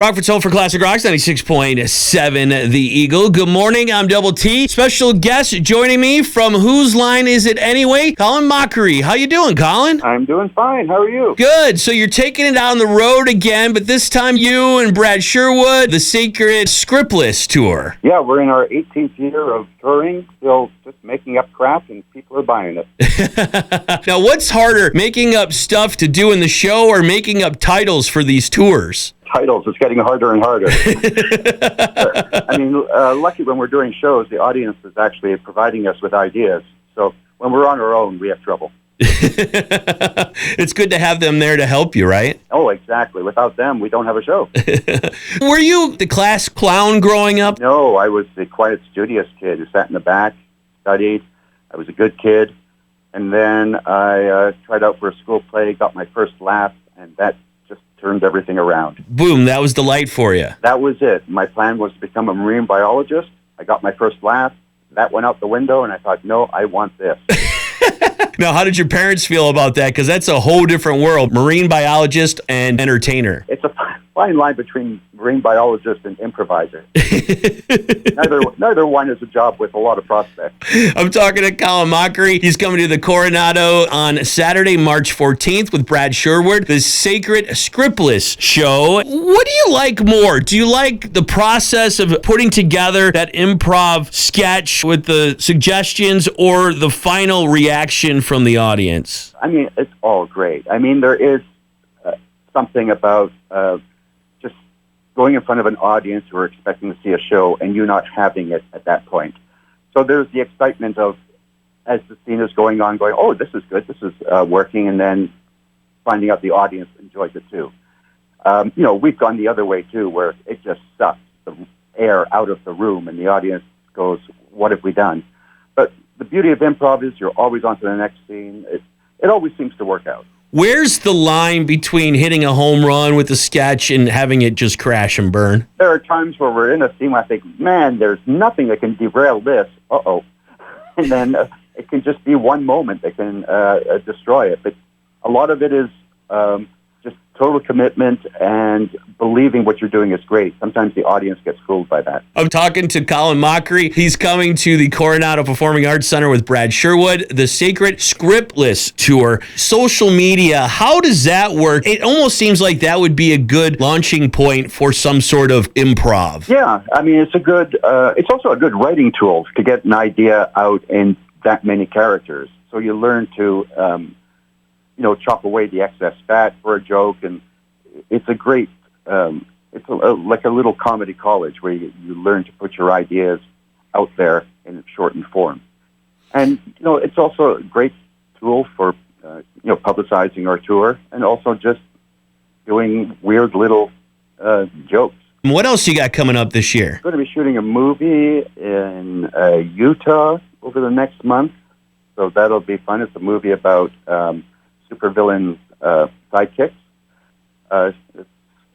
Rockford's home for Classic Rocks, 96.7 The Eagle. Good morning, I'm Double T. Special guest joining me from Whose Line Is It Anyway? Colin Mochrie. How you doing, Colin? I'm doing fine. How are you? Good. So you're taking it on the road again, but this time you and Brad Sherwood, the Sacred Scriptless Tour. Yeah, we're in our 18th year of touring, still just making up crap, and people are buying it. Now, what's harder, making up stuff to do in the show or making up titles for these tours? Titles, it's getting harder and harder. I mean, lucky when we're doing shows, the audience is actually providing us with ideas. So when we're on our own, we have trouble. It's good to have them there to help you, right? Oh, exactly. Without them, we don't have a show. Were you the class clown growing up? No, I was the quiet, studious kid who sat in the back, studied. I was a good kid. And then I tried out for a school play, got my first laugh, and that just turned everything around. Boom, that was the light for you. That was it. My plan was to become a marine biologist. I got my first laugh. That went out the window, and I thought, no, I want this. Now, how did your parents feel about that? Because that's a whole different world, marine biologist and entertainer. It's a fine line between marine biologist and improviser. Neither one is a job with a lot of prospects. I'm talking to Colin Mochrie. He's coming to the Coronado on Saturday, March 14th with Brad Sherwood, the Sacred Scriptless Show. What do you like more? Do you like the process of putting together that improv sketch with the suggestions or the final reaction from the audience? I mean, it's all great. I mean, there is something about just going in front of an audience who are expecting to see a show and you not having it at that point. So there's the excitement of, as the scene is going on, going, oh, this is good, this is working, and then finding out the audience enjoys it too. We've gone the other way too, where it just sucks the air out of the room and the audience goes, what have we done? But the beauty of improv is you're always on to the next scene. It always seems to work out. Where's the line between hitting a home run with a sketch and having it just crash and burn? There are times where we're in a scene where I think, man, there's nothing that can derail this. Uh-oh. And then it can just be one moment that can destroy it. But a lot of it is just total commitment and believing what you're doing is great. Sometimes the audience gets fooled by that. I'm talking to Colin Mochrie. He's coming to the Coronado Performing Arts Center with Brad Sherwood, the Sacred Scriptless Tour. Social media, how does that work? It almost seems like that would be a good launching point for some sort of improv. Yeah, I mean, it's also a good writing tool to get an idea out in that many characters. So you learn to chop away the excess fat for a joke, and it's a great, it's like a little comedy college where you learn to put your ideas out there in shortened form. And, it's also a great tool for, publicizing our tour and also just doing weird little jokes. What else you got coming up this year? I'm going to be shooting a movie in Utah over the next month, so that'll be fun. It's a movie about supervillain sidekicks.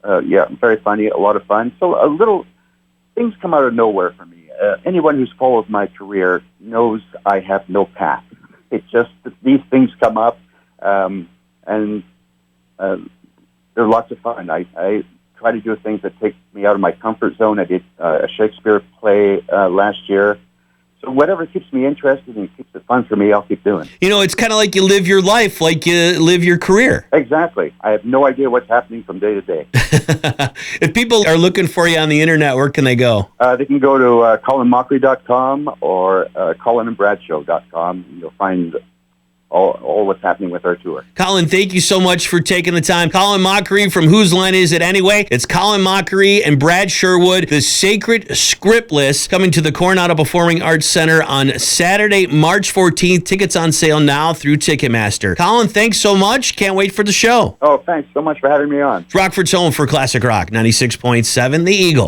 Very funny, a lot of fun. So things come out of nowhere for me. Anyone who's followed my career knows I have no path. It's just that these things come up, and they're lots of fun. I try to do things that take me out of my comfort zone. I did a Shakespeare play last year. So whatever keeps me interested and keeps it fun for me, I'll keep doing. It's kind of like you live your life, like you live your career. Exactly. I have no idea what's happening from day to day. If people are looking for you on the internet, where can they go? They can go to colinmochrie.com or colinandbradshow.com. You'll find all what's happening with our tour. Colin, thank you so much for taking the time. Colin Mochrie from Whose Line Is It Anyway? It's Colin Mochrie and Brad Sherwood, the Sacred Scriptless, coming to the Coronado Performing Arts Center on Saturday, March 14th. Tickets on sale now through Ticketmaster. Colin, thanks so much. Can't wait for the show. Oh, thanks so much for having me on. It's Rockford's home for Classic Rock, 96.7 The Eagle.